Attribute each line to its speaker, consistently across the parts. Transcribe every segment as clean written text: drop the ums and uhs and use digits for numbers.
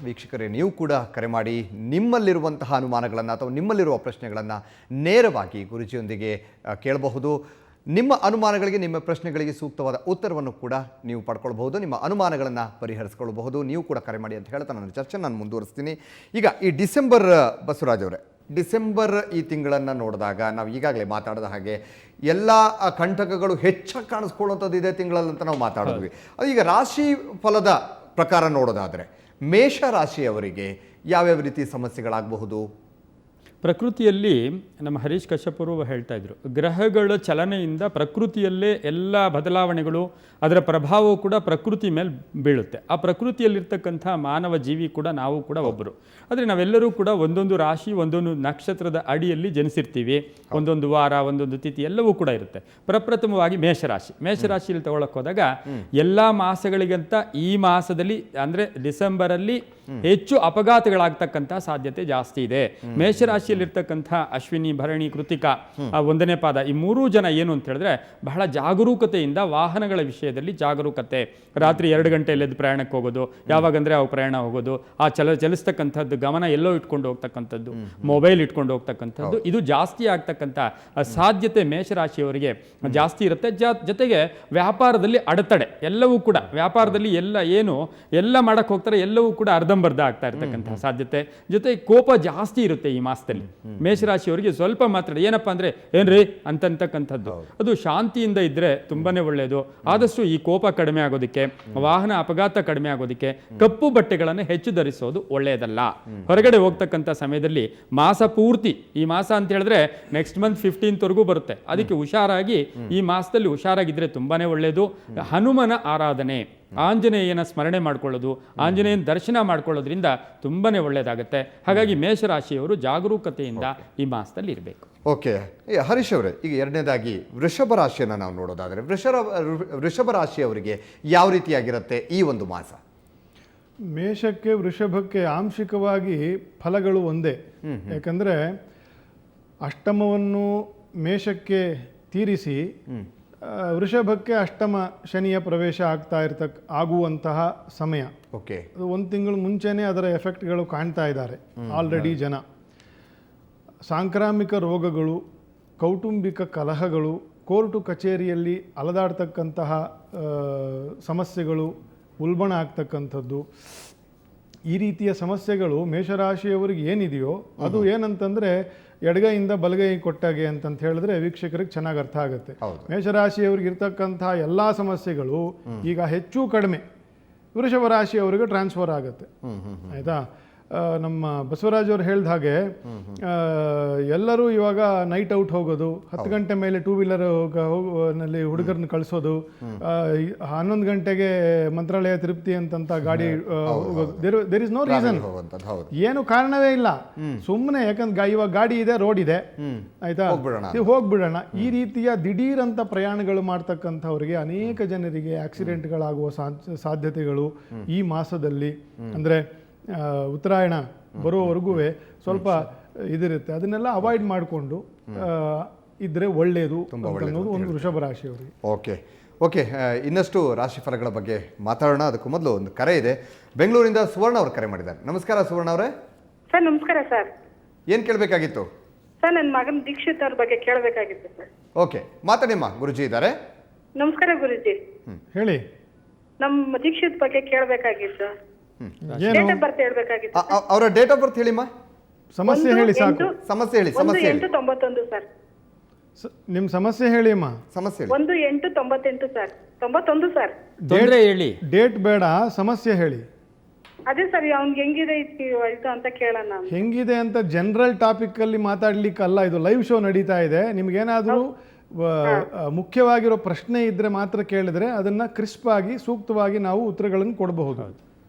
Speaker 1: ವೀಕ್ಷಕರೇ, ನೀವು ಕೂಡ ಕರೆ ಮಾಡಿ ನಿಮ್ಮಲ್ಲಿರುವಂತಹ ಅನುಮಾನಗಳನ್ನು ಅಥವಾ ನಿಮ್ಮಲ್ಲಿರುವ ಪ್ರಶ್ನೆಗಳನ್ನು ನೇರವಾಗಿ ಗುರೂಜಿಯೊಂದಿಗೆ ಕೇಳಬಹುದು. ನಿಮ್ಮ ಅನುಮಾನಗಳಿಗೆ, ನಿಮ್ಮ ಪ್ರಶ್ನೆಗಳಿಗೆ ಸೂಕ್ತವಾದ ಉತ್ತರವನ್ನು ಕೂಡ ನೀವು ಪಡ್ಕೊಳ್ಬಹುದು, ನಿಮ್ಮ ಅನುಮಾನಗಳನ್ನು ಪರಿಹರಿಸ್ಕೊಳ್ಬಹುದು. ನೀವು ಕೂಡ ಕರೆ ಮಾಡಿ ಅಂತ ಹೇಳ್ತಾ ನನ್ನ ಚರ್ಚೆ ನಾನು ಮುಂದುವರಿಸ್ತೀನಿ. ಈಗ ಈ ಡಿಸೆಂಬರ್, ಬಸವರಾಜ್ ಅವರೇ, ಡಿಸೆಂಬರ್ ಈ ತಿಂಗಳನ್ನು ನೋಡಿದಾಗ ನಾವು ಈಗಾಗಲೇ ಮಾತಾಡಿದ ಹಾಗೆ ಎಲ್ಲ ಕಂಟಕಗಳು ಹೆಚ್ಚಾಗಿ ಕಾಣಿಸ್ಕೊಳ್ಳುವಂಥದ್ದು ಇದೇ ತಿಂಗಳಲ್ಲಿ ಅಂತ ನಾವು ಮಾತಾಡಿದ್ವಿ. ಈಗ ರಾಶಿ ಫಲದ ಪ್ರಕಾರ ನೋಡೋದಾದರೆ ಮೇಷ ರಾಶಿಯವರಿಗೆ ಯಾವ್ಯಾವ ರೀತಿ ಸಮಸ್ಯೆಗಳಾಗಬಹುದು?
Speaker 2: ಪ್ರಕೃತಿಯಲ್ಲಿ ನಮ್ಮ ಹರೀಶ್ ಕಶ್ಯಪರು ಹೇಳ್ತಾ ಇದ್ರು, ಗ್ರಹಗಳ ಚಲನೆಯಿಂದ ಪ್ರಕೃತಿಯಲ್ಲೇ ಎಲ್ಲ ಬದಲಾವಣೆಗಳು, ಅದರ ಪ್ರಭಾವವು ಕೂಡ ಪ್ರಕೃತಿ ಮೇಲೆ ಬೀಳುತ್ತೆ. ಆ ಪ್ರಕೃತಿಯಲ್ಲಿರ್ತಕ್ಕಂಥ ಮಾನವ ಜೀವಿ ಕೂಡ ನಾವು ಕೂಡ ಒಬ್ಬರು. ಆದರೆ ನಾವೆಲ್ಲರೂ ಕೂಡ ಒಂದೊಂದು ರಾಶಿ, ಒಂದೊಂದು ನಕ್ಷತ್ರದ ಅಡಿಯಲ್ಲಿ ಜನಿಸಿರ್ತೀವಿ. ಒಂದೊಂದು ವಾರ, ಒಂದೊಂದು ತಿಥಿ ಎಲ್ಲವೂ ಕೂಡ ಇರುತ್ತೆ. ಪ್ರಪ್ರಥಮವಾಗಿ ಮೇಷರಾಶಿಯಲ್ಲಿ ತಗೊಳಕ್ಕೆ ಹೋದಾಗ ಎಲ್ಲ ಮಾಸಗಳಿಗಿಂತ ಈ ಮಾಸದಲ್ಲಿ ಅಂದರೆ ಡಿಸೆಂಬರಲ್ಲಿ ಹೆಚ್ಚು ಅಪಘಾತಗಳಾಗ್ತಕ್ಕಂಥ ಸಾಧ್ಯತೆ ಜಾಸ್ತಿ ಇದೆ. ಮೇಷರಾಶಿಯಲ್ಲಿರ್ತಕ್ಕಂಥ ಅಶ್ವಿನಿ, ಭರಣಿ, ಕೃತಿಕಾ, ಒಂದನೇ ಪಾದ, ಈ ಮೂರೂ ಜನ ಏನು ಅಂತ ಹೇಳಿದ್ರೆ ಬಹಳ ಜಾಗರೂಕತೆಯಿಂದ ವಾಹನಗಳ ವಿಷಯದಲ್ಲಿ ಜಾಗರೂಕತೆ. ರಾತ್ರಿ 2 ಗಂಟೆಯಲ್ಲಿ ಎದ್ದು ಪ್ರಯಾಣಕ್ಕೆ ಹೋಗೋದು, ಯಾವಾಗಂದ್ರೆ ಅವು ಪ್ರಯಾಣ ಹೋಗೋದು, ಆ ಚಲಿಸ್ತಕ್ಕಂಥದ್ದು, ಗಮನ ಎಲ್ಲೋ ಇಟ್ಕೊಂಡು ಹೋಗ್ತಕ್ಕಂಥದ್ದು, ಮೊಬೈಲ್ ಇಟ್ಕೊಂಡು ಹೋಗ್ತಕ್ಕಂಥದ್ದು, ಇದು ಜಾಸ್ತಿ ಆಗ್ತಕ್ಕಂಥ ಸಾಧ್ಯತೆ ಮೇಷರಾಶಿಯವರಿಗೆ ಜಾಸ್ತಿ ಇರುತ್ತೆ. ಜೊತೆಗೆ ವ್ಯಾಪಾರದಲ್ಲಿ ಅಡೆತಡೆ, ಎಲ್ಲವೂ ಕೂಡ ವ್ಯಾಪಾರದಲ್ಲಿ ಎಲ್ಲ ಮಾಡಕ್ಕೆ ಹೋಗ್ತಾರೆ, ಎಲ್ಲವೂ ಕೂಡ ಅರ್ಧಂಬರ್ಧ ಆಗ್ತಾ ಇರ್ತಕ್ಕಂಥ ಸಾಧ್ಯತೆ. ಜೊತೆಗೆ ಕೋಪ ಜಾಸ್ತಿ ಇರುತ್ತೆ ಈ ಮಾಸದಲ್ಲಿ. ಮೇಷರಾಶಿಯವರಿಗೆ ಸ್ವಲ್ಪ ಮಾತ್ರ ಏನಪ್ಪಾ ಅಂದ್ರೆ ಏನ್ರಿ ಅಂತಕ್ಕಂಥದ್ದು, ಅದು ಶಾಂತಿಯಿಂದ ಇದ್ರೆ ತುಂಬಾನೇ ಒಳ್ಳೆಯದು. ಆದಷ್ಟು ಈ ಕೋಪ ಕಡಿಮೆ ಆಗೋದಕ್ಕೆ, ವಾಹನ ಅಪಘಾತ ಕಡಿಮೆ ಆಗೋದಕ್ಕೆ ಕಪ್ಪು ಬಟ್ಟೆಗಳನ್ನು ಹೆಚ್ಚು ಧರಿಸೋದು ಒಳ್ಳೆಯದಲ್ಲ. ಹೊರಗಡೆ ಹೋಗ್ತಕ್ಕಂಥ ಸಮಯದಲ್ಲಿ ಮಾಸ ಪೂರ್ತಿ, ಈ ಮಾಸ ಅಂತ ಹೇಳಿದ್ರೆ ನೆಕ್ಸ್ಟ್ ಮಂತ್ 15th ವರೆಗೂ ಬರುತ್ತೆ, ಅದಕ್ಕೆ ಹುಷಾರಾಗಿ ಈ ಮಾಸದಲ್ಲಿ ಹುಷಾರಾಗಿದ್ರೆ ತುಂಬಾನೇ ಒಳ್ಳೆಯದು. ಹನುಮನ ಆರಾಧನೆ, ಆಂಜನೇಯನ ಸ್ಮರಣೆ ಮಾಡ್ಕೊಳ್ಳೋದು, ಆಂಜನೇಯನ ದರ್ಶನ ಮಾಡ್ಕೊಳ್ಳೋದ್ರಿಂದ ತುಂಬಾನೇ ಒಳ್ಳೆಯದಾಗುತ್ತೆ. ಹಾಗಾಗಿ ಮೇಷರಾಶಿಯವರು ಜಾಗರೂಕತೆಯಿಂದ ಈ ಮಾಸದಲ್ಲಿ ಇರಬೇಕು.
Speaker 1: ಓಕೆ ಹರೀಶ್ ಅವರೇ, ಈಗ ಎರಡನೇದಾಗಿ ವೃಷಭ ರಾಶಿಯನ್ನು ನಾವು ನೋಡೋದಾದರೆ ವೃಷಭ ರಾಶಿಯವರಿಗೆ ಯಾವ ರೀತಿಯಾಗಿರುತ್ತೆ ಈ ಒಂದು ಮಾಸ?
Speaker 3: ಮೇಷಕ್ಕೆ ವೃಷಭಕ್ಕೆ ಆಂಶಿಕವಾಗಿ ಫಲಗಳು ಒಂದೇ. ಯಾಕಂದರೆ ಅಷ್ಟಮವನ್ನು ಮೇಷಕ್ಕೆ ತೀರಿಸಿ ವೃಷಭಕ್ಕೆ ಅಷ್ಟಮ ಶನಿಯ ಪ್ರವೇಶ ಆಗುವಂತಹ ಸಮಯ.
Speaker 1: ಓಕೆ,
Speaker 3: ಅದು 1 ತಿಂಗಳು ಮುಂಚೆನೇ ಅದರ ಎಫೆಕ್ಟ್ಗಳು ಕಾಣ್ತಾ ಇದ್ದಾರೆ ಆಲ್ರೆಡಿ ಜನ. ಸಾಂಕ್ರಾಮಿಕ ರೋಗಗಳು, ಕೌಟುಂಬಿಕ ಕಲಹಗಳು, ಕೋರ್ಟು ಕಚೇರಿಯಲ್ಲಿ ಅಲದಾಡ್ತಕ್ಕಂತಹ ಸಮಸ್ಯೆಗಳು ಉಲ್ಬಣ ಆಗ್ತಕ್ಕಂಥದ್ದು, ಈ ರೀತಿಯ ಸಮಸ್ಯೆಗಳು ಮೇಷರಾಶಿಯವರಿಗೆ ಏನಿದೆಯೋ ಅದು ಏನಂತಂದರೆ ಎಡಗೈಯಿಂದ ಬಲಗೈ ಕೊಟ್ಟಾಗೆ ಅಂತಂತ ಹೇಳಿದ್ರೆ ವೀಕ್ಷಕರಿಗೆ ಚೆನ್ನಾಗಿ ಅರ್ಥ ಆಗುತ್ತೆ. ಮೇಷರಾಶಿಯವ್ರಿಗೆ ಇರ್ತಕ್ಕಂತಹ ಎಲ್ಲ ಸಮಸ್ಯೆಗಳು ಈಗ ಹೆಚ್ಚು ಕಡಿಮೆ ವೃಷಭ ರಾಶಿಯವರಿಗೆ ಟ್ರಾನ್ಸ್ಫರ್ ಆಗುತ್ತೆ. ಆಯಿತಾ? ನಮ್ಮ ಬಸವರಾಜ್ ಅವ್ರು ಹೇಳಿದ ಹಾಗೆ ಎಲ್ಲರೂ ಇವಾಗ ನೈಟ್ ಔಟ್ ಹೋಗೋದು, 10 ಗಂಟೆ ಮೇಲೆ 2 ವೀಲರ್ ನಲ್ಲಿ ಹುಡುಗರನ್ನ ಕಳಿಸೋದು, 11 ಗಂಟೆಗೆ ಮಂತ್ರಾಲಯ ತಿರುಪತಿ ಅಂತಂತ ಗಾಡಿ ಹೋಗೋದು. ದೇರ್ ಇಸ್ ನೋ ರೀಸನ್, ಏನು ಕಾರಣವೇ ಇಲ್ಲ, ಸುಮ್ಮನೆ. ಯಾಕಂದ್ರೆ ಇವಾಗ ಗಾಡಿ ಇದೆ, ರೋಡ್ ಇದೆ, ಆಯ್ತಾ, ಹೋಗ್ಬಿಡೋಣ. ಈ ರೀತಿಯ ದಿಢೀರ್ ಅಂತ ಪ್ರಯಾಣಗಳು ಮಾಡ್ತಕ್ಕಂಥವ್ರಿಗೆ ಅನೇಕ ಜನರಿಗೆ ಆಕ್ಸಿಡೆಂಟ್ಗಳಾಗುವ ಸಾಧ್ಯತೆಗಳು ಈ ಮಾಸದಲ್ಲಿ, ಅಂದರೆ ಉತ್ತರಾಯಣ ಬರೋವರೆಗೂ ಸ್ವಲ್ಪ ಇದಿರುತ್ತೆ. ಅದನ್ನೆಲ್ಲ ಅವಾಯ್ಡ್ ಮಾಡಿಕೊಂಡು ಇದ್ರೆ ಒಳ್ಳೆಯದು ಅನ್ನೋದು ಒಂದು ವೃಷಭ ರಾಶಿಯವರಿಗೆ.
Speaker 1: ಓಕೆ, ಇನ್ನಷ್ಟು ರಾಶಿ ಫಲಗಳ ಬಗ್ಗೆ ಮಾತಾಡೋಣ. ಅದಕ್ಕೂ ಮೊದಲು ಒಂದು ಕರೆ ಇದೆ. ಬೆಂಗಳೂರಿಂದ ಸುವರ್ಣ ಅವರು ಕರೆ ಮಾಡಿದ್ದಾರೆ. ನಮಸ್ಕಾರ ಸುವರ್ಣ ಅವರೇ.
Speaker 4: ಸರ್ ನಮಸ್ಕಾರ ಸರ್.
Speaker 1: ಏನ್ ಕೇಳಬೇಕಾಗಿತ್ತು?
Speaker 4: ಸರ್ ನನ್ನ ಮಗನ ದೀಕ್ಷಿತ್ ಅವ್ರ ಬಗ್ಗೆ ಕೇಳಬೇಕಾಗಿತ್ತು ಸರ್.
Speaker 1: ಓಕೆ, ಮಾತಾಡಿಮ್ಮ, ಗುರುಜಿ ಇದ್ದಾರೆ.
Speaker 4: ನಮಸ್ಕಾರ ಗುರುಜಿ.
Speaker 3: ಹೇಳಿ.
Speaker 4: ನಮ್ಮ ದೀಕ್ಷಿತ್ ಬಗ್ಗೆ ಕೇಳಬೇಕಾಗಿತ್ತು. Date of birth ಹೇಳ್ಬೇಕಾಗಿತ್ತು.
Speaker 1: ಅವರ ಡೇಟ್ ಆಫ್ ಬರ್ತ್ ಹೇಳಿಮ್ಮ.
Speaker 3: ಸಮಸ್ಯೆ ಹೇಳಿ ಸಾಕು.
Speaker 1: ಸಮಸ್ಯೆ ಹೇಳಿ.
Speaker 4: 1/8/91 ಸರ್.
Speaker 3: ನಿಮ್ ಸಮಸ್ಯೆ ಹೇಳಿ ಅಮ್ಮ.
Speaker 1: ಸಮಸ್ಯೆ
Speaker 4: 1/8/98 ಸರ್. 91 ಸರ್.
Speaker 2: ತೊಂದರೆ ಹೇಳಿ,
Speaker 3: ಡೇಟ್ ಬೇಡ, ಸಮಸ್ಯೆ ಹೇಳಿ.
Speaker 4: ಅದೇ ಸರ್, ಅವ್ನಿಗೆ ಹೆಂಗಿದೆ ಇದು ಅಂತ ಕೇಳೋಣ.
Speaker 3: ಹೆಂಗಿದೆ ಅಂತ ಜನರಲ್ ಟಾಪಿಕ್ ಅಲ್ಲಿ ಮಾತಾಡ್ಲಿಕ್ಕಲ್ಲ, ಇದು ಲೈವ್ ಶೋ ನಡೀತಾ ಇದೆ. ನಿಮ್ಗೇನಾದ್ರೂ ಮುಖ್ಯವಾಗಿರೋ ಪ್ರಶ್ನೆ ಇದ್ರೆ ಮಾತ್ರ ಕೇಳಿದ್ರೆ ಅದನ್ನ ಕ್ರಿಸ್ಪ್ ಆಗಿ ಸೂಕ್ತವಾಗಿ ನಾವು ಉತ್ತರಗಳನ್ನು ಕೊಡಬಹುದು.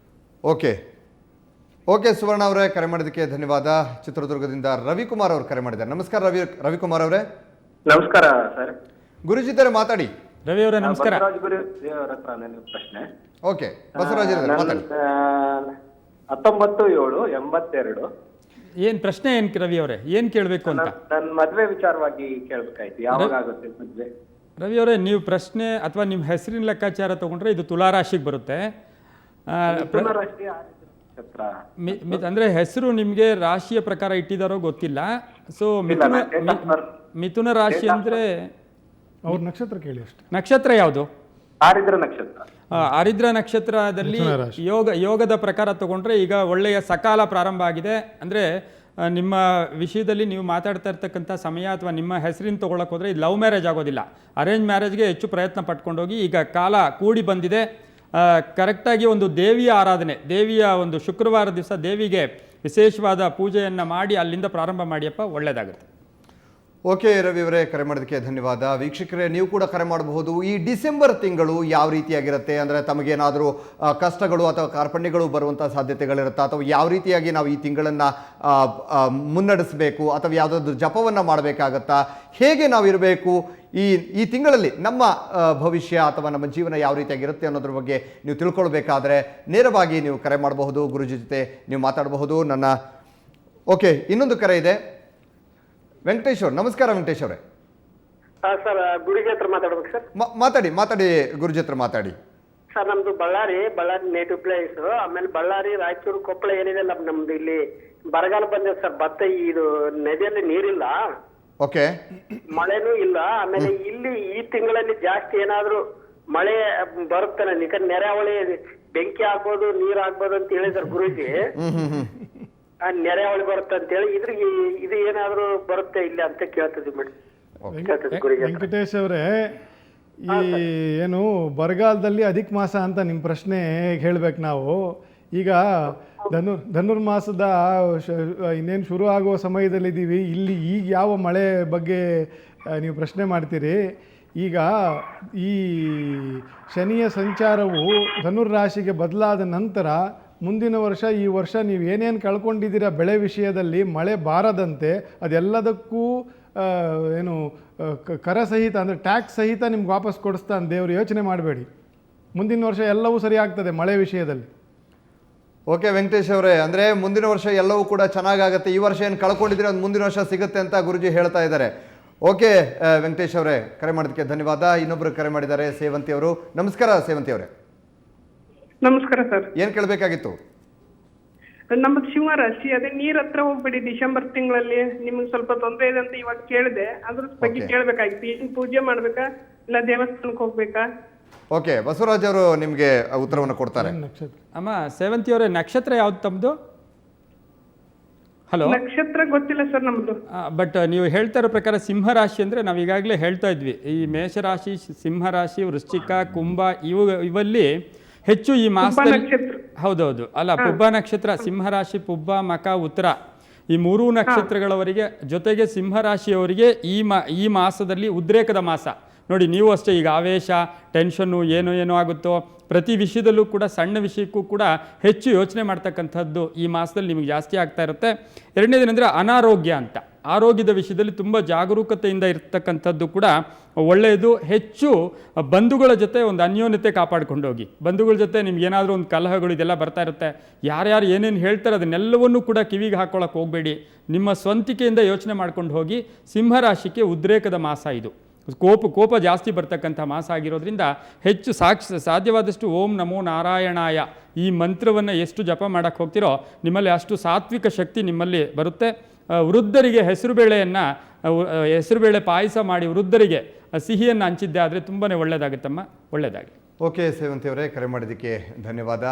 Speaker 1: ಓಕೆ ಸುವರ್ಣ ಅವರೇ, ಕರೆ ಮಾಡಿದ್ದಕ್ಕೆ ಧನ್ಯವಾದ. ಚಿತ್ರದುರ್ಗದಿಂದ ರವಿಕುಮಾರ್ ಅವರು ಕರೆ ಮಾಡಿದ್ದಾರೆ. ನಮಸ್ಕಾರ ರವಿಕುಮಾರ್ ಅವರೇ.
Speaker 5: ನಮಸ್ಕಾರ ಸರ್.
Speaker 1: ಗುರುಜಿ ಇದ್ದಾರೆ, ಮಾತಾಡಿ.
Speaker 2: ರವಿ ಅವರೇ ನಮಸ್ಕಾರ.
Speaker 5: ಪ್ರಶ್ನೆ.
Speaker 1: ಓಕೆ, ಬಸವರಾಜ್ ಮಾತಾಡಿ.
Speaker 5: 19/7/82.
Speaker 2: ಏನ್ ಪ್ರಶ್ನೆ ಏನ್ ರವಿ ಅವರೇ, ಏನ್ ಕೇಳಬೇಕು ಅಂತ?
Speaker 5: ನನ್ನ ಮದ್ವೆ ವಿಚಾರವಾಗಿ ಕೇಳಬೇಕಾಯ್ತು. ಯಾವಾಗ ಆಗುತ್ತೆ ಮದ್ವೆ?
Speaker 2: ರವಿ ಅವರೇ, ನೀವು ಪ್ರಶ್ನೆ ಅಥವಾ ನಿಮ್ಮ ಹೆಸರಿನ ಲೆಕ್ಕಾಚಾರ ತಗೊಂಡ್ರೆ ಇದು ತುಲಾರಾಶಿಗೆ ಬರುತ್ತೆ.
Speaker 5: ನಕ್ಷತ್ರ.
Speaker 2: ಅಂದ್ರೆ ಹೆಸರು ನಿಮಗೆ ರಾಶಿಯ ಪ್ರಕಾರ ಇಟ್ಟಿದಾರೋ ಗೊತ್ತಿಲ್ಲ. ಸೊ ಮಿಥುನ ರಾಶಿ ಅಂದ್ರೆ
Speaker 3: ಅವ್ರ ನಕ್ಷತ್ರ ಕೇಳಿ ಅಷ್ಟೇ.
Speaker 2: ನಕ್ಷತ್ರ ಯಾವುದು?
Speaker 5: ಆರಿದ್ರ ನಕ್ಷತ್ರ.
Speaker 2: ಆರಿದ್ರ ನಕ್ಷತ್ರದಲ್ಲಿ ಯೋಗದ ಪ್ರಕಾರ ತಗೊಂಡ್ರೆ ಈಗ ಒಳ್ಳೆಯ ಸಕಾಲ ಪ್ರಾರಂಭ ಆಗಿದೆ. ಅಂದರೆ ನಿಮ್ಮ ವಿಷಯದಲ್ಲಿ ನೀವು ಮಾತಾಡ್ತಾ ಇರ್ತಕ್ಕಂಥ ಸಮಯ ಅಥವಾ ನಿಮ್ಮ ಹೆಸರಿನ ತೊಗೊಳಕ್ಕೆ ಹೋದರೆ ಇದು ಲವ್ ಮ್ಯಾರೇಜ್ ಆಗೋದಿಲ್ಲ. ಅರೇಂಜ್ ಮ್ಯಾರೇಜ್ಗೆ ಹೆಚ್ಚು ಪ್ರಯತ್ನ ಪಟ್ಕೊಂಡೋಗಿ ಈಗ ಕಾಲ ಕೂಡಿ ಬಂದಿದೆ. ಕರೆಕ್ಟಾಗಿ ಒಂದು ದೇವಿಯ ಆರಾಧನೆ, ದೇವಿಯ ಒಂದು ಶುಕ್ರವಾರ ದಿವಸ ದೇವಿಗೆ ವಿಶೇಷವಾದ ಪೂಜೆಯನ್ನು ಮಾಡಿ ಅಲ್ಲಿಂದ ಪ್ರಾರಂಭ ಮಾಡಿಯಪ್ಪ, ಒಳ್ಳೆಯದಾಗುತ್ತೆ.
Speaker 1: ಓಕೆ ರವಿ ಅವರೇ, ಕರೆ ಮಾಡೋದಕ್ಕೆ ಧನ್ಯವಾದ. ವೀಕ್ಷಕರೇ, ನೀವು ಕೂಡ ಕರೆ ಮಾಡಬಹುದು. ಈ ಡಿಸೆಂಬರ್ ತಿಂಗಳು ಯಾವ ರೀತಿಯಾಗಿರುತ್ತೆ, ಅಂದರೆ ತಮಗೇನಾದರೂ ಕಷ್ಟಗಳು ಅಥವಾ ಕಾರ್ಪಣ್ಯಗಳು ಬರುವಂಥ ಸಾಧ್ಯತೆಗಳಿರುತ್ತಾ, ಅಥವಾ ಯಾವ ರೀತಿಯಾಗಿ ನಾವು ಈ ತಿಂಗಳನ್ನು ಮುನ್ನಡೆಸಬೇಕು, ಅಥವಾ ಯಾವುದಾದ್ರೂ ಜಪವನ್ನು ಮಾಡಬೇಕಾಗತ್ತಾ, ಹೇಗೆ ನಾವು ಇರಬೇಕು ಈ ತಿಂಗಳಲ್ಲಿ, ನಮ್ಮ ಭವಿಷ್ಯ ಅಥವಾ ನಮ್ಮ ಜೀವನ ಯಾವ ರೀತಿಯಾಗಿರುತ್ತೆ ಅನ್ನೋದ್ರ ಬಗ್ಗೆ ನೀವು ತಿಳ್ಕೊಳ್ಬೇಕಾದ್ರೆ ನೇರವಾಗಿ ನೀವು ಕರೆ ಮಾಡಬಹುದು, ಗುರುಜಿ ಜೊತೆ ನೀವು ಮಾತಾಡಬಹುದು. ಓಕೆ, ಇನ್ನೊಂದು ಕರೆ ಇದೆ. ವೆಂಕಟೇಶ್ ಅವರು, ನಮಸ್ಕಾರ ವೆಂಕಟೇಶ್ ಅವರೇ.
Speaker 6: ಸರ್, ಗುರುಜಿ ಹತ್ರ ಮಾತಾಡ್ಬೇಕು ಸರ್.
Speaker 1: ಮಾತಾಡಿ ಗುರುಜಿ ಹತ್ರ ಮಾತಾಡಿ.
Speaker 6: ಸರ್, ನಮ್ದು ಬಳ್ಳಾರಿ ನೇಟಿವ್ ಪ್ಲೇಸ್. ಆಮೇಲೆ ಬಳ್ಳಾರಿ, ರಾಯಚೂರು, ಕೊಪ್ಪಳ ಏನಿದೆ ನಮ್ದು ಇಲ್ಲಿ ಬರಗಾಲ ಬಂದಿದೆ ಸರ್. ಭತ್ತ ಇದು ನದಿಯಲ್ಲಿ ನೀರಿಲ್ಲ,
Speaker 1: ಓಕೆ,
Speaker 6: ಮಳೆನೂ ಇಲ್ಲ. ಆಮೇಲೆ ಇಲ್ಲಿ ಈ ತಿಂಗಳಲ್ಲಿ ಜಾಸ್ತಿ ಏನಾದ್ರು ಮಳೆ ಬರುತ್ತೆ ನನಗೆ, ನೆರೆಹೊಳೆ ಬೆಂಕಿ ಆಗ್ಬೋದು, ನೀರ್ ಆಗ್ಬೋದು ಅಂತ ಹೇಳಿದಾರೆ ಗುರುಜಿ. ನೆರೆಹೊಳೆ ಬರುತ್ತೆ ಅಂತ ಹೇಳಿ ಇದು ಏನಾದ್ರು ಬರುತ್ತೆ ಇಲ್ಲ ಅಂತ ಕೇಳ್ತದೆ ಮೇಡಮ್.
Speaker 3: ವೆಂಕಟೇಶ್ ಅವರೇ, ಈ ಏನು ಬರಗಾಲದಲ್ಲಿ ಅಧಿಕ ಮಾಸ ಅಂತ ನಿಮ್ಮ ಪ್ರಶ್ನೆ ಹೇಳ್ಬೇಕು ನಾವು. ಈಗ ಧನುರ್ಮಾಸದ ಇನ್ನೇನು ಶುರು ಆಗುವ ಸಮಯದಲ್ಲಿದ್ದೀವಿ. ಇಲ್ಲಿ ಈಗ ಯಾವ ಮಳೆ ಬಗ್ಗೆ ನೀವು ಪ್ರಶ್ನೆ ಮಾಡ್ತೀರಿ. ಈಗ ಈ ಶನಿಯ ಸಂಚಾರವು ಧನುರ್ರಾಶಿಗೆ ಬದಲಾದ ನಂತರ ಮುಂದಿನ ವರ್ಷ, ಈ ವರ್ಷ ನೀವು ಏನೇನು ಕಳ್ಕೊಂಡಿದ್ದೀರಾ ಬೆಳೆ ವಿಷಯದಲ್ಲಿ, ಮಳೆ ಬಾರದಂತೆ ಅದೆಲ್ಲದಕ್ಕೂ ಏನು ಕರ ಸಹಿತ ಅಂದರೆ ಟ್ಯಾಕ್ಸ್ ಸಹಿತ ನಿಮ್ಗೆ ವಾಪಸ್ ಕೊಡಿಸ್ತಾನೆ ದೇವರು. ಯೋಚನೆ ಮಾಡಬೇಡಿ, ಮುಂದಿನ ವರ್ಷ ಎಲ್ಲವೂ ಸರಿ ಆಗ್ತದೆ ಮಳೆ ವಿಷಯದಲ್ಲಿ.
Speaker 1: ಓಕೆ ವೆಂಕಟೇಶ್ ಅವರೇ, ಅಂದರೆ ಮುಂದಿನ ವರ್ಷ ಎಲ್ಲವೂ ಕೂಡ ಚೆನ್ನಾಗಾಗುತ್ತೆ. ಈ ವರ್ಷ ಏನು ಕಳ್ಕೊಂಡಿದ್ರೆ ಅದು ಮುಂದಿನ ವರ್ಷ ಸಿಗುತ್ತೆ ಅಂತ ಗುರುಜಿ ಹೇಳ್ತಾ ಇದ್ದಾರೆ. ಓಕೆ ವೆಂಕಟೇಶ್ ಅವರೇ, ಕರೆ ಮಾಡೋದಕ್ಕೆ ಧನ್ಯವಾದ. ಇನ್ನೊಬ್ಬರು ಕರೆ ಮಾಡಿದ್ದಾರೆ, ಸೇವಂತಿ ಅವರು. ನಮಸ್ಕಾರ ಸೇವಂತಿ ಅವರೇ.
Speaker 4: ನಮಸ್ಕಾರ ಸರ್.
Speaker 1: ಏನ್ ಕೇಳಬೇಕಾಗಿತ್ತು?
Speaker 4: ನಮ್ಮದು ಸಿಂಹ ರಾಶಿ. ಅದೇ ನೀರ್ ಹತ್ರ ಹೋಗ್ಬೇಡಿ ಡಿಸೆಂಬರ್ ತಿಂಗಳಲ್ಲಿ, ನಿಮ್ಗೆ ಸ್ವಲ್ಪ ತೊಂದರೆ ಇದೆ ಅಂತ ಇವಾಗ ಕೇಳಿದೆ. ಅದ್ರ ಬಗ್ಗೆ ಕೇಳಬೇಕಾಗಿತ್ತು. ಏನ್ ಪೂಜೆ ಮಾಡ್ಬೇಕಾ ಇಲ್ಲ ದೇವಸ್ಥಾನಕ್ಕೆ ಹೋಗ್ಬೇಕಾ?
Speaker 1: ಓಕೆ, ಬಸವರಾಜ್ ಅವರು ನಿಮ್ಗೆ ಉತ್ತರವನ್ನು ಕೊಡ್ತಾರೆ.
Speaker 2: ಅಮ್ಮ ಸೇವಂತಿ ಅವರೇ, ನಕ್ಷತ್ರ ಯಾವ್ದು ತಮ್ಮದು? ಹಲೋ,
Speaker 4: ನಕ್ಷತ್ರ ಗೊತ್ತಿಲ್ಲ ಸರ್ ನಮ್ದು.
Speaker 2: ಬಟ್ ನೀವು ಹೇಳ್ತಾ ಇರೋ ಪ್ರಕಾರ ಸಿಂಹರಾಶಿ ಅಂದರೆ ನಾವು ಈಗಾಗಲೇ ಹೇಳ್ತಾ ಇದ್ವಿ, ಈ ಮೇಷರಾಶಿ, ಸಿಂಹರಾಶಿ, ವೃಶ್ಚಿಕ, ಕುಂಭ ಇವಲ್ಲಿ ಹೆಚ್ಚು ಈ ಮಾಸದಲ್ಲಿ. ಹೌದೌದು, ಅಲ್ಲ, ಪುಬ್ಬ ನಕ್ಷತ್ರ, ಸಿಂಹರಾಶಿ, ಪುಬ್ಬ, ಮಕ, ಉತ್ತರ, ಈ ಮೂರೂ ನಕ್ಷತ್ರಗಳವರಿಗೆ, ಜೊತೆಗೆ ಸಿಂಹರಾಶಿಯವರಿಗೆ ಈ ಮಾಸದಲ್ಲಿ ಉದ್ರೇಕದ ಮಾಸ. ನೋಡಿ, ನೀವು ಅಷ್ಟೇ ಈಗ ಆವೇಶ, ಟೆನ್ಷನ್ನು ಏನೋ ಆಗುತ್ತೋ, ಪ್ರತಿ ವಿಷಯದಲ್ಲೂ ಕೂಡ, ಸಣ್ಣ ವಿಷಯಕ್ಕೂ ಕೂಡ ಹೆಚ್ಚು ಯೋಚನೆ ಮಾಡ್ತಕ್ಕಂಥದ್ದು ಈ ಮಾಸದಲ್ಲಿ ನಿಮಗೆ ಜಾಸ್ತಿ ಆಗ್ತಾ ಇರುತ್ತೆ. ಎರಡನೇದೇನೆಂದರೆ ಅನಾರೋಗ್ಯ ಅಂತ. ಆರೋಗ್ಯದ ವಿಷಯದಲ್ಲಿ ತುಂಬ ಜಾಗರೂಕತೆಯಿಂದ ಇರ್ತಕ್ಕಂಥದ್ದು ಕೂಡ ಒಳ್ಳೆಯದು. ಹೆಚ್ಚು ಬಂಧುಗಳ ಜೊತೆ ಒಂದು ಅನ್ಯೋನ್ಯತೆ ಕಾಪಾಡ್ಕೊಂಡು ಹೋಗಿ. ಬಂಧುಗಳ ಜೊತೆ ನಿಮ್ಗೆ ಏನಾದರೂ ಒಂದು ಕಲಹಗಳು ಇದೆಲ್ಲ ಬರ್ತಾ ಇರುತ್ತೆ. ಯಾರ್ಯಾರು ಏನೇನು ಹೇಳ್ತಾರೆ ಅದನ್ನೆಲ್ಲವನ್ನೂ ಕೂಡ ಕಿವಿಗೆ ಹಾಕ್ಕೊಳ್ಳೋಕೆ ಹೋಗಬೇಡಿ. ನಿಮ್ಮ ಸ್ವಂತಿಕೆಯಿಂದ ಯೋಚನೆ ಮಾಡ್ಕೊಂಡು ಹೋಗಿ. ಸಿಂಹರಾಶಿಗೆ ಉದ್ರೇಕದ ಮಾಸ ಇದು. ಕೋಪ ಜಾಸ್ತಿ ಬರ್ತಕ್ಕಂಥ ಮಾಸ ಆಗಿರೋದ್ರಿಂದ ಹೆಚ್ಚು ಸಾಧ್ಯವಾದಷ್ಟು ಓಂ ನಮೋ ನಾರಾಯಣಾಯ ಈ ಮಂತ್ರವನ್ನು ಎಷ್ಟು ಜಪ ಮಾಡೋಕ್ಕೆ ಹೋಗ್ತಿರೋ ನಿಮ್ಮಲ್ಲಿ ಅಷ್ಟು ಸಾತ್ವಿಕ ಶಕ್ತಿ ನಿಮ್ಮಲ್ಲಿ ಬರುತ್ತೆ. ವೃದ್ಧರಿಗೆ ಹೆಸರುಬೇಳೆ ಪಾಯಸ ಮಾಡಿ ವೃದ್ಧರಿಗೆ ಸಿಹಿಯನ್ನು ಹಂಚಿದ್ದೆ ಆದರೆ ತುಂಬಾ ಒಳ್ಳೆಯದಾಗುತ್ತಮ್ಮ. ಒಳ್ಳೆಯದಾಗಲಿ.
Speaker 1: ಓಕೆ ಸೇವಂತಿ ಅವರೇ, ಕರೆ ಮಾಡಿದ್ದಕ್ಕೆ ಧನ್ಯವಾದ.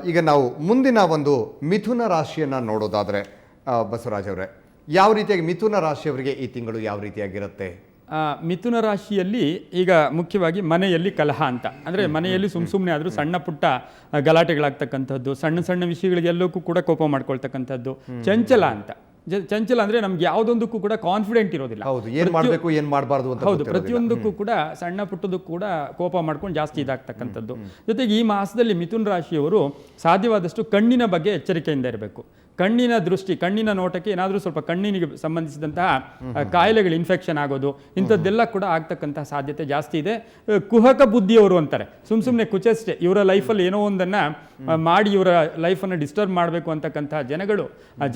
Speaker 1: ಈಗ ನಾವು ಮುಂದಿನ ಒಂದು ಮಿಥುನ ರಾಶಿಯನ್ನು ನೋಡೋದಾದರೆ ಬಸವರಾಜ್ ಅವರೇ, ಯಾವ ರೀತಿಯಾಗಿ ಮಿಥುನ ರಾಶಿಯವರಿಗೆ ಈ ತಿಂಗಳು ಯಾವ ರೀತಿಯಾಗಿರುತ್ತೆ?
Speaker 2: ಮಿಥುನ ರಾಶಿಯಲ್ಲಿ ಈಗ ಮುಖ್ಯವಾಗಿ ಮನೆಯಲ್ಲಿ ಕಲಹ ಅಂತ, ಅಂದರೆ ಮನೆಯಲ್ಲಿ ಸುಮ್ಮನೆ ಆದರೂ ಸಣ್ಣ ಪುಟ್ಟ ಗಲಾಟೆಗಳಾಗ್ತಕ್ಕಂಥದ್ದು, ಸಣ್ಣ ವಿಷಯಗಳಿಗೆಲ್ಲಕ್ಕೂ ಕೂಡ ಕೋಪ ಮಾಡ್ಕೊಳ್ತಕ್ಕಂಥದ್ದು. ಚಂಚಲ ಅಂತ. ಚಂಚಲ ಅಂದರೆ ನಮ್ಗೆ ಯಾವುದೊಂದಕ್ಕೂ ಕೂಡ ಕಾನ್ಫಿಡೆಂಟ್ ಇರೋದಿಲ್ಲ.
Speaker 1: ಹೌದು, ಏನು ಮಾಡಬೇಕು ಏನು ಮಾಡಬಾರ್ದು ಅಂತ.
Speaker 2: ಹೌದು, ಪ್ರತಿಯೊಂದಕ್ಕೂ ಕೂಡ ಸಣ್ಣ ಪುಟ್ಟದಕ್ಕೂ ಕೂಡ ಕೋಪ ಮಾಡ್ಕೊಂಡು ಜಾಸ್ತಿ ಇದಾಗ್ತಕ್ಕಂಥದ್ದು. ಜೊತೆಗೆ ಈ ಮಾಸದಲ್ಲಿ ಮಿಥುನ ರಾಶಿಯವರು ಸಾಧ್ಯವಾದಷ್ಟು ಕಣ್ಣಿನ ಬಗ್ಗೆ ಎಚ್ಚರಿಕೆಯಿಂದ ಇರಬೇಕು. ಕಣ್ಣಿನ ದೃಷ್ಟಿ, ಕಣ್ಣಿನ ನೋಟಕ್ಕೆ ಏನಾದರೂ ಸ್ವಲ್ಪ ಕಣ್ಣಿನಿಗೆ ಸಂಬಂಧಿಸಿದಂತಹ ಕಾಯಿಲೆಗಳು, ಇನ್ಫೆಕ್ಷನ್ ಆಗೋದು, ಇಂಥದ್ದೆಲ್ಲ ಕೂಡ ಆಗ್ತಕ್ಕಂತಹ ಸಾಧ್ಯತೆ ಜಾಸ್ತಿ ಇದೆ. ಕುಹಕ ಬುದ್ಧಿಯವರು ಅಂತಾರೆ, ಸುಮ್ಮನೆ ಕುಚಷ್ಟೇ ಇವರ ಲೈಫಲ್ಲಿ ಏನೋ ಒಂದನ್ನು ಮಾಡಿ ಇವರ ಲೈಫನ್ನು ಡಿಸ್ಟರ್ಬ್ ಮಾಡಬೇಕು ಅಂತಕ್ಕಂತಹ ಜನಗಳು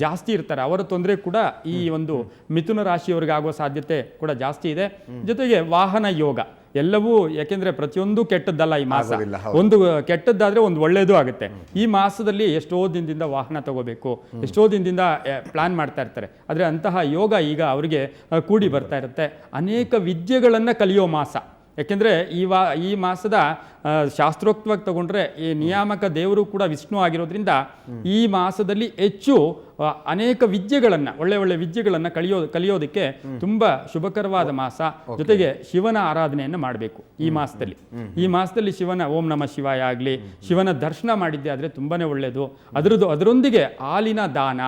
Speaker 2: ಜಾಸ್ತಿ ಇರ್ತಾರೆ. ಅವರ ತೊಂದರೆ ಕೂಡ ಈ ಒಂದು ಮಿಥುನ ರಾಶಿಯವರಿಗೆ ಆಗೋ ಸಾಧ್ಯತೆ ಕೂಡ ಜಾಸ್ತಿ ಇದೆ. ಜೊತೆಗೆ ವಾಹನ ಯೋಗ, ಎಲ್ಲವೂ ಯಾಕೆಂದ್ರೆ ಪ್ರತಿಯೊಂದು ಕೆಟ್ಟದ್ದಲ್ಲ ಈ ಮಾಸ.
Speaker 1: ಆಗೋದಿಲ್ಲ, ಹೌದು.
Speaker 2: ಒಂದು ಕೆಟ್ಟದ್ದಾದ್ರೆ ಒಂದು ಒಳ್ಳೇದು ಆಗುತ್ತೆ. ಈ ಮಾಸದಲ್ಲಿ ಎಷ್ಟೋ ದಿನದಿಂದ ವಾಹನ ತಗೋಬೇಕು, ಎಷ್ಟೋ ದಿನದಿಂದ ಪ್ಲಾನ್ ಮಾಡ್ತಾ ಇರ್ತಾರೆ. ಆದರೆ ಅಂತಹ ಯೋಗ ಈಗ ಅವರಿಗೆ ಕೂಡಿ ಬರ್ತಾ ಇರುತ್ತೆ. ಅನೇಕ ವಿದ್ಯೆಗಳನ್ನು ಕಲಿಯೋ ಮಾಸ. ಯಾಕೆಂದರೆ ಈ ಮಾಸದ ಶಾಸ್ತ್ರೋಕ್ತವಾಗಿ ತಗೊಂಡ್ರೆ ಈ ನಿಯಾಮಕ ದೇವರು ಕೂಡ ವಿಷ್ಣು ಆಗಿರೋದ್ರಿಂದ ಈ ಮಾಸದಲ್ಲಿ ಹೆಚ್ಚು ಅನೇಕ ವಿದ್ಯೆಗಳನ್ನು, ಒಳ್ಳೆ ವಿದ್ಯೆಗಳನ್ನು ಕಲಿಯೋದಕ್ಕೆ ತುಂಬ ಶುಭಕರವಾದ ಮಾಸ. ಜೊತೆಗೆ ಶಿವನ ಆರಾಧನೆಯನ್ನು ಮಾಡಬೇಕು ಈ ಮಾಸದಲ್ಲಿ. ಈ ಮಾಸದಲ್ಲಿ ಶಿವನ ಓಂ ನಮಃ ಶಿವಾಯ ಆಗಲಿ, ಶಿವನ ದರ್ಶನ ಮಾಡಿದ್ದೆ ಆದರೆ ತುಂಬಾ ಒಳ್ಳೆಯದು. ಅದರೊಂದಿಗೆ ಹಾಲಿನ ದಾನ,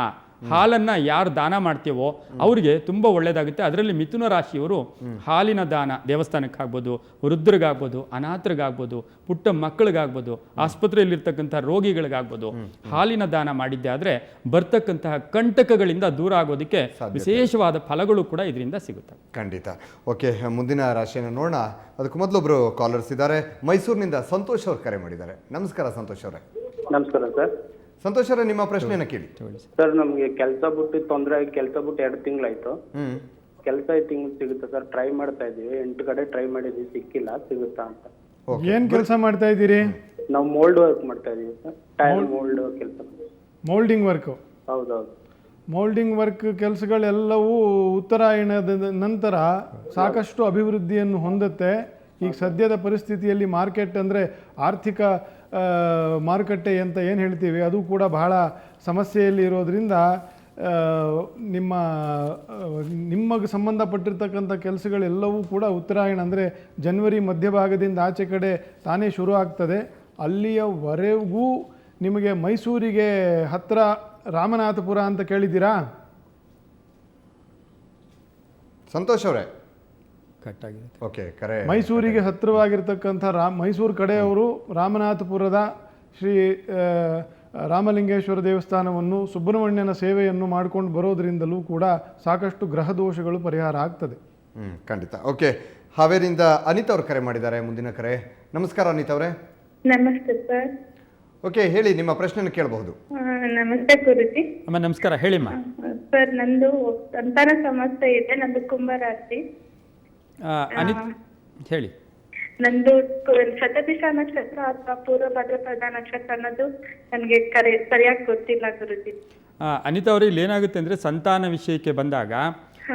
Speaker 2: ಹಾಲನ್ನು ಯಾರು ದಾನ ಮಾಡ್ತೀವೋ ಅವರಿಗೆ ತುಂಬ ಒಳ್ಳೆಯದಾಗುತ್ತೆ. ಅದರಲ್ಲಿ ಮಿಥುನ ರಾಶಿಯವರು ಹಾಲಿನ ದಾನ ದೇವಸ್ಥಾನಕ್ಕಾಗ್ಬೋದು, ವೃದ್ಧರಿಗಾಗ್ಬೋದು, ಅನಾಥರಿಗಾಗ್ಬೋದು, ಪುಟ್ಟ ಮಕ್ಕಳಿಗಾಗ್ಬೋದು, ಆಸ್ಪತ್ರೆಯಲ್ಲಿರ್ತಕ್ಕಂಥ ರೋಗಿಗಳಿಗಾಗ್ಬೋದು ಹಾಲಿನ ದಾನ ಮಾಡಿದ್ದೆ ಆದರೆ ಬರ್ತಕ್ಕಂತಹ ಕಂಟಕಗಳಿಂದ ದೂರ ಆಗೋದಕ್ಕೆ ವಿಶೇಷವಾದ ಫಲಗಳು ಕೂಡ ಇದರಿಂದ ಸಿಗುತ್ತೆ.
Speaker 1: ಖಂಡಿತ. ಓಕೆ, ಮುಂದಿನ ರಾಶಿಯನ್ನು ನೋಡೋಣ. ಅದಕ್ಕೂ ಮೊದಲೊಬ್ಬರು ಕಾಲರ್ಸ್ ಇದ್ದಾರೆ. ಮೈಸೂರಿನಿಂದ ಸಂತೋಷ್ ಅವರು ಕರೆ ಮಾಡಿದ್ದಾರೆ. ನಮಸ್ಕಾರ ಸಂತೋಷ್ ಅವರೇ.
Speaker 5: ನಮಸ್ಕಾರ ಸರ್.
Speaker 1: ಸಂತೋಷ್ ಅವರೇ, ನಿಮ್ಮ ಪ್ರಶ್ನೆಯನ್ನು ಕೇಳಿ.
Speaker 5: ಸರ್, ನಮ್ಗೆ ಕೆಲಸ ಬಿಟ್ಟು ತೊಂದರೆ ಆಗಿ ಕೆಲಸ ಬಿಟ್ಟು 2 ತಿಂಗಳಾಯ್ತು. ಕೆಲಸ 5 ತಿಂಗಳು ಸಿಗುತ್ತೆ ಸರ್. ಟ್ರೈ ಮಾಡ್ತಾ ಇದೀವಿ, 8 ಕಡೆ ಟ್ರೈ ಮಾಡಿದ್ವಿ, ಸಿಕ್ಕಿಲ್ಲ. ಸಿಗುತ್ತಾ ಅಂತ.
Speaker 3: ಏನ್ ಕೆಲಸ ಮಾಡ್ತಾ ಇದ್ದೀರಿ?
Speaker 5: ನಾವು ಮೋಲ್ಡ್ ವರ್ಕ್ ಮಾಡ್ತಾ ಇದೀವಿ ಸರ್. ಟೈಲ್ ಮೋಲ್ಡ್ ಕೆಲಸ.
Speaker 3: Moulding work.
Speaker 5: ಹೌದೌದು.
Speaker 3: ಮೋಲ್ಡಿಂಗ್ ವರ್ಕ್ ಕೆಲಸಗಳೆಲ್ಲವೂ ಉತ್ತರಾಯಣದ ನಂತರ ಸಾಕಷ್ಟು ಅಭಿವೃದ್ಧಿಯನ್ನು ಹೊಂದುತ್ತೆ. ಈಗ ಸದ್ಯದ ಪರಿಸ್ಥಿತಿಯಲ್ಲಿ ಮಾರ್ಕೆಟ್ ಅಂದರೆ ಆರ್ಥಿಕ ಮಾರುಕಟ್ಟೆ ಅಂತ ಏನು ಹೇಳ್ತೀವಿ ಅದು ಕೂಡ ಬಹಳ ಸಮಸ್ಯೆಯಲ್ಲಿ ಇರೋದ್ರಿಂದ ನಿಮಗೆ ಸಂಬಂಧಪಟ್ಟಿರ್ತಕ್ಕಂಥ ಕೆಲಸಗಳೆಲ್ಲವೂ ಕೂಡ ಉತ್ತರಾಯಣ ಅಂದರೆ ಜನವರಿ ಮಧ್ಯಭಾಗದಿಂದ ಆಚೆ ಕಡೆ ತಾನೇ ಶುರು ಆಗ್ತದೆ. ಅಲ್ಲಿಯವರೆಗೂ ನಿಮಗೆ ಮೈಸೂರಿಗೆ ಹತ್ತಿರ ರಾಮನಾಥಪುರ ಅಂತ ಕೇಳಿದ್ದೀರಾ?
Speaker 1: ಸಂತೋಷ್ ಅವರೇ,
Speaker 2: ಕಟ್ಟಾಗಿದೆ.
Speaker 1: ಓಕೆ, ಕರೆ
Speaker 3: ಮೈಸೂರಿಗೆ ಹತ್ತಿರವಾಗಿರ್ತಕ್ಕಂಥ ಮೈಸೂರು ಕಡೆಯವರು ರಾಮನಾಥಪುರದ ಶ್ರೀ ರಾಮಲಿಂಗೇಶ್ವರ ದೇವಸ್ಥಾನವನ್ನು, ಸುಬ್ರಹ್ಮಣ್ಯನ ಸೇವೆಯನ್ನು ಮಾಡ್ಕೊಂಡು ಬರೋದ್ರಿಂದಲೂ ಕೂಡ ಸಾಕಷ್ಟು ಗ್ರಹ ದೋಷಗಳು ಪರಿಹಾರ ಆಗ್ತದೆ.
Speaker 1: ಖಂಡಿತ. ಓಕೆ, ಹಾವೇರಿಯಿಂದ ಅನಿತಾ ಅವರು ಕರೆ ಮಾಡಿದ್ದಾರೆ. ಮುಂದಿನ ಕರೆ. ನಮಸ್ಕಾರ ಅನಿತಾ ಅವರೇ.
Speaker 7: ನಮಸ್ತೆ ಸರ್.
Speaker 1: ಓಕೆ, ಹೇಳಿ, ನಿಮ್ಮ ಪ್ರಶ್ನೆಯನ್ನು ಕೇಳಬಹುದು.
Speaker 7: ನಮಸ್ತೆ ಗುರುಜಿ.
Speaker 2: ಅಮ್ಮ ನಮಸ್ಕಾರ, ಹೇಳಿಮ್ಮ.
Speaker 7: ಸರ್, ನಂದು ಸಂತಾನ ಸಮಸ್ಯೆ ಇದೆ. ನಂದು ಕುಂಭ ರಾಶಿ.
Speaker 2: ಹೇಳಿ.
Speaker 7: ನಂದು ಶತಭಿಷ ನಕ್ಷತ್ರ ಅಥವಾ ಪೂರ್ವ ಭದ್ರಪದ ನಕ್ಷತ್ರ ಅನ್ನೋದು ನನಗೆ ಸರಿಯಾಗಿ ಗೊತ್ತಿಲ್ಲ ಗುರುಜಿ.
Speaker 2: ಅನಿತಾ ಅವರು, ಇಲ್ಲಿ ಏನಾಗುತ್ತೆ ಅಂದರೆ ಸಂತಾನ ವಿಷಯಕ್ಕೆ ಬಂದಾಗ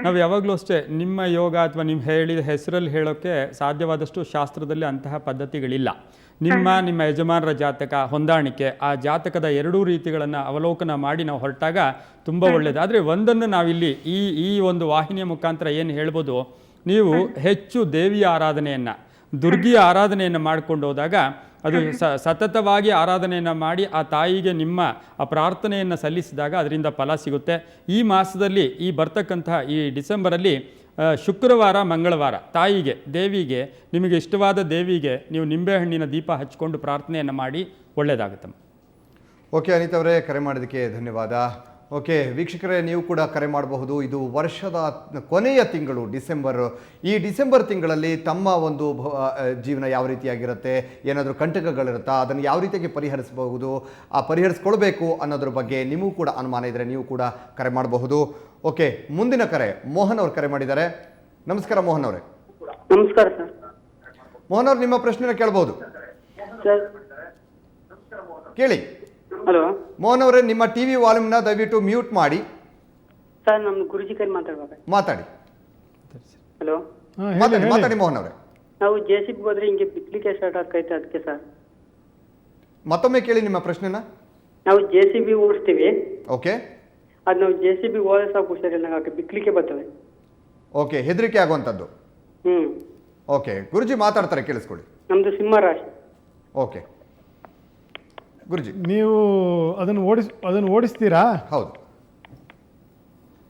Speaker 2: ನಾವು ಯಾವಾಗಲೂ ಅಷ್ಟೇ ನಿಮ್ಮ ಯೋಗ ಅಥವಾ ನಿಮ್ಮ ಹೇಳಿದ ಹೆಸರಲ್ಲಿ ಹೇಳೋಕ್ಕೆ ಸಾಧ್ಯವಾದಷ್ಟು ಶಾಸ್ತ್ರದಲ್ಲಿ ಅಂತಹ ಪದ್ಧತಿಗಳಿಲ್ಲ. ನಿಮ್ಮ ಯಜಮಾನರ ಜಾತಕ ಹೊಂದಾಣಿಕೆ, ಆ ಜಾತಕದ ಎರಡೂ ರೀತಿಗಳನ್ನು ಅವಲೋಕನ ಮಾಡಿ ನಾವು ಹೊರಟಾಗ ತುಂಬ ಒಳ್ಳೆಯದು. ಆದರೆ ಒಂದನ್ನು ನಾವಿಲ್ಲಿ ಈ ಒಂದು ವಾಹಿನಿಯ ಮುಖಾಂತರ ಏನು ಹೇಳ್ಬೋದು, ನೀವು ಹೆಚ್ಚು ದೇವಿಯ ಆರಾಧನೆಯನ್ನು, ದುರ್ಗಿಯ ಆರಾಧನೆಯನ್ನು ಮಾಡ್ಕೊಂಡು ಹೋದಾಗ ಅದು ಸತತವಾಗಿ ಆರಾಧನೆಯನ್ನು ಮಾಡಿ ಆ ತಾಯಿಗೆ ನಿಮ್ಮ ಆ ಪ್ರಾರ್ಥನೆಯನ್ನು ಸಲ್ಲಿಸಿದಾಗ ಅದರಿಂದ ಫಲ ಸಿಗುತ್ತೆ. ಈ ಮಾಸದಲ್ಲಿ ಈ ಬರ್ತಕ್ಕಂತಹ ಈ ಡಿಸೆಂಬರಲ್ಲಿ ಶುಕ್ರವಾರ, ಮಂಗಳವಾರ ತಾಯಿಗೆ, ದೇವಿಗೆ, ನಿಮಗೆ ಇಷ್ಟವಾದ ದೇವಿಗೆ ನೀವು ನಿಂಬೆಹಣ್ಣಿನ ದೀಪ ಹಚ್ಕೊಂಡು ಪ್ರಾರ್ಥನೆಯನ್ನು ಮಾಡಿ ಒಳ್ಳೆಯದಾಗುತ್ತಮ್ಮ.
Speaker 1: ಓಕೆ ಅನಿತಾ ಅವರೇ, ಕರೆ ಮಾಡೋದಕ್ಕೆ ಧನ್ಯವಾದ. ಓಕೆ ವೀಕ್ಷಕರೇ, ನೀವು ಕೂಡ ಕರೆ ಮಾಡಬಹುದು. ಇದು ವರ್ಷದ ಕೊನೆಯ ತಿಂಗಳು ಡಿಸೆಂಬರ್. ಈ ಡಿಸೆಂಬರ್ ತಿಂಗಳಲ್ಲಿ ತಮ್ಮ ಒಂದು ಜೀವನ ಯಾವ ರೀತಿಯಾಗಿರುತ್ತೆ, ಏನಾದರೂ ಕಂಟಕಗಳಿರುತ್ತಾ, ಅದನ್ನು ಯಾವ ರೀತಿಯಾಗಿ ಪರಿಹರಿಸಬಹುದು, ಪರಿಹರಿಸ್ಕೊಳ್ಬೇಕು ಅನ್ನೋದ್ರ ಬಗ್ಗೆ ನಿಮಗೂ ಕೂಡ ಅನುಮಾನ ಇದ್ದರೆ ನೀವು ಕೂಡ ಕರೆ ಮಾಡಬಹುದು. ಓಕೆ, ಮುಂದಿನ ಕರೆ ಮೋಹನ್ ಅವರು ಕರೆ ಮಾಡಿದ್ದಾರೆ. ನಮಸ್ಕಾರ ಮೋಹನ್ ಅವರೇ.
Speaker 6: ನಮಸ್ಕಾರ ಸರ್.
Speaker 1: ಮೋಹನ್ ಅವ್ರು, ನಿಮ್ಮ ಪ್ರಶ್ನೆನ ಕೇಳಬಹುದು.
Speaker 6: ಸರ್
Speaker 1: ಕೇಳಿ.
Speaker 6: ಹಲೋ
Speaker 1: ಮೋಹನ್ ಅವರೇ, ನಿಮ್ಮ ಟಿವಿ ವಾಲ್ಯೂಮ್ನ ದಯವಿಟ್ಟು ಮ್ಯೂಟ್ ಮಾಡಿ.
Speaker 6: ಸರ್, ನಮ್ದು ಗುರುಜಿ ಕೈ ಮಾತಾಡ್ಬೇಕು.
Speaker 1: ಮಾತಾಡಿ.
Speaker 6: ಹಲೋ,
Speaker 1: ಮಾತಾಡಿ ಮೋಹನ್ ಅವರೇ.
Speaker 6: ನಾವು JCB ಹೋದ್ರೆ ಹಿಂಗೆ ಬಿಕ್ಲಿಕ್ಕೆ ಸ್ಟಾರ್ಟ್ ಆಗ್ತೈತೆ, ಅದಕ್ಕೆ ಸರ್.
Speaker 1: ಮತ್ತೊಮ್ಮೆ ಕೇಳಿ ನಿಮ್ಮ ಪ್ರಶ್ನೆನ.
Speaker 6: ನಾವು JCB ಓಡಿಸ್ತೀವಿ.
Speaker 1: ಓಕೆ.
Speaker 6: ಅದು ನಾವು JCB ಓಡಿಸೋಕೆ ಹುಷಾರಿಲ್ಲ, ಬಿಕ್ಲಿಕ್ಕೆ ಬರ್ತವೆ.
Speaker 1: ಓಕೆ, ಹೆದರಿಕೆ ಆಗುವಂಥದ್ದು. ಓಕೆ, ಗುರುಜಿ ಮಾತಾಡ್ತಾರೆ, ಕೇಳಿಸ್ಕೊಳ್ಳಿ.
Speaker 6: ನಮ್ದು ಸಿಂಹ ರಾಶಿ.
Speaker 1: ಓಕೆ ಗುರುಜಿ,
Speaker 3: ನೀವು ಅದನ್ನು ಓಡಿಸ್ತೀರಾ?
Speaker 1: ಹೌದು,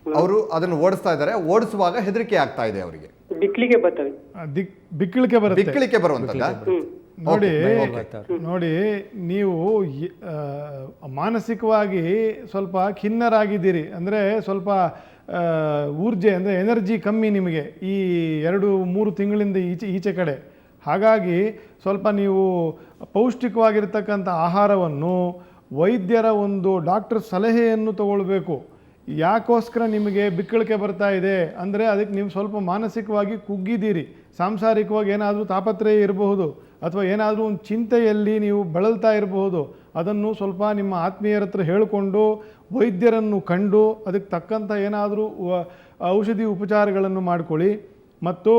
Speaker 1: ಅವರು ಅದನ್ನು ಓಡಿಸ್ತಾ ಇದ್ದಾರೆ. ಓಡಿಸುವಾಗ ಹೆದರಿಕೆ ಆಗ್ತಾ ಇದೆ ಅವರಿಗೆ.
Speaker 6: ಬಿಕ್ಲಿಗೆ ಬರ್ತವೆ.
Speaker 3: ಬಿಕ್ಕಳಿಕೆ ಬರುತ್ತೆ.
Speaker 1: ಬಿಕ್ಕಳಿಕೆ ಬರುವಂತಲ್ಲ.
Speaker 3: ನೋಡಿ, ನೀವು ಮಾನಸಿಕವಾಗಿ ಸ್ವಲ್ಪ ಖಿನ್ನರಾಗಿದ್ದೀರಿ. ಅಂದರೆ ಸ್ವಲ್ಪ ಊರ್ಜೆ ಅಂದರೆ ಎನರ್ಜಿ ಕಮ್ಮಿ ನಿಮಗೆ ಈ 2-3 ತಿಂಗಳಿಂದ ಈಚೆ ಕಡೆ. ಹಾಗಾಗಿ ಸ್ವಲ್ಪ ನೀವು ಪೌಷ್ಟಿಕವಾಗಿರ್ತಕ್ಕಂಥ ಆಹಾರವನ್ನು, ವೈದ್ಯರ ಒಂದು ಡಾಕ್ಟರ್ ಸಲಹೆಯನ್ನು ತಗೊಳ್ಬೇಕು. ಯಾಕೋಸ್ಕರ ನಿಮಗೆ ಬಿಕ್ಕಳಿಕೆ ಬರ್ತಾ ಇದೆ ಅಂದರೆ ಅದಕ್ಕೆ ನೀವು ಸ್ವಲ್ಪ ಮಾನಸಿಕವಾಗಿ ಕುಗ್ಗಿದ್ದೀರಿ, ಸಾಂಸಾರಿಕವಾಗಿ ಏನಾದರೂ ತಾಪತ್ರಯ ಇರಬಹುದು, ಅಥವಾ ಏನಾದರೂ ಒಂದು ಚಿಂತೆಯಲ್ಲಿ ನೀವು ಬಳಲ್ತಾ ಇರಬಹುದು. ಅದನ್ನು ಸ್ವಲ್ಪ ನಿಮ್ಮ ಆತ್ಮೀಯರ ಹತ್ರ ಹೇಳಿಕೊಂಡು ವೈದ್ಯರನ್ನು ಕಂಡು ಅದಕ್ಕೆ ತಕ್ಕಂಥ ಏನಾದರೂ ಔಷಧಿ ಉಪಚಾರಗಳನ್ನು ಮಾಡಿಕೊಳ್ಳಿ. ಮತ್ತು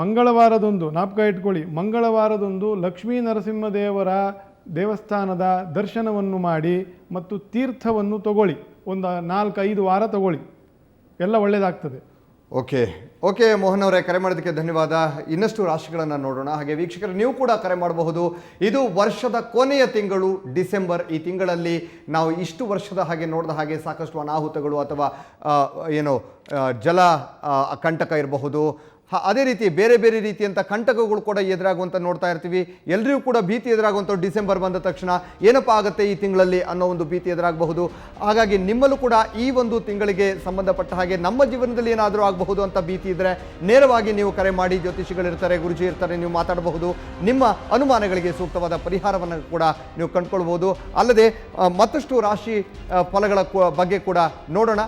Speaker 3: ಮಂಗಳವಾರದಂದು ಜ್ಞಾಪಕ ಇಟ್ಕೊಳ್ಳಿ, ಮಂಗಳವಾರದಂದು ಲಕ್ಷ್ಮೀ ನರಸಿಂಹದೇವರ ದೇವಸ್ಥಾನದ ದರ್ಶನವನ್ನು ಮಾಡಿ ಮತ್ತು ತೀರ್ಥವನ್ನು ತಗೊಳ್ಳಿ. ಒಂದು 4-5 ವಾರ ತಗೊಳ್ಳಿ, ಎಲ್ಲ ಒಳ್ಳೆಯದಾಗ್ತದೆ.
Speaker 1: ಓಕೆ ಮೋಹನ್ ಅವರೇ, ಕರೆ ಮಾಡೋದಕ್ಕೆ ಧನ್ಯವಾದ. ಇನ್ನಷ್ಟು ರಾಶಿಗಳನ್ನು ನೋಡೋಣ. ಹಾಗೆ ವೀಕ್ಷಕರು, ನೀವು ಕೂಡ ಕರೆ ಮಾಡಬಹುದು. ಇದು ವರ್ಷದ ಕೊನೆಯ ತಿಂಗಳು ಡಿಸೆಂಬರ್. ಈ ತಿಂಗಳಲ್ಲಿ ನಾವು ಇಷ್ಟು ವರ್ಷದ ಹಾಗೆ ನೋಡಿದ ಹಾಗೆ ಸಾಕಷ್ಟು ಅನಾಹುತಗಳು ಅಥವಾ ಜಲ ಕಂಟಕ ಇರಬಹುದು, ಅದೇ ರೀತಿ ಬೇರೆ ಬೇರೆ ರೀತಿಯಂಥ ಕಂಟಕಗಳು ಕೂಡ ಎದುರಾಗುವಂಥ ನೋಡ್ತಾ ಇರ್ತೀವಿ. ಎಲ್ಲರಿಗೂ ಕೂಡ ಭೀತಿ ಎದುರಾಗುವಂಥ ಡಿಸೆಂಬರ್ ಬಂದ ತಕ್ಷಣ ಏನಪ್ಪ ಆಗುತ್ತೆ ಈ ತಿಂಗಳಲ್ಲಿ ಅನ್ನೋ ಒಂದು ಭೀತಿ ಎದುರಾಗಬಹುದು. ಹಾಗಾಗಿ ನಿಮ್ಮಲ್ಲೂ ಕೂಡ ಈ ಒಂದು ತಿಂಗಳಿಗೆ ಸಂಬಂಧಪಟ್ಟ ಹಾಗೆ ನಮ್ಮ ಜೀವನದಲ್ಲಿ ಏನಾದರೂ ಆಗಬಹುದು ಅಂತ ಭೀತಿ ಇದ್ದರೆ ನೇರವಾಗಿ ನೀವು ಕರೆ ಮಾಡಿ. ಜ್ಯೋತಿಷಿಗಳಿರ್ತಾರೆ, ಗುರುಜಿ ಇರ್ತಾರೆ, ನೀವು ಮಾತಾಡಬಹುದು. ನಿಮ್ಮ ಅನುಮಾನಗಳಿಗೆ ಸೂಕ್ತವಾದ ಪರಿಹಾರವನ್ನು ಕೂಡ ನೀವು ಕಂಡುಕೊಳ್ಬೋದು. ಅಲ್ಲದೆ ಮತ್ತಷ್ಟು ರಾಶಿ ಫಲಗಳ ಬಗ್ಗೆ ಕೂಡ ನೋಡೋಣ.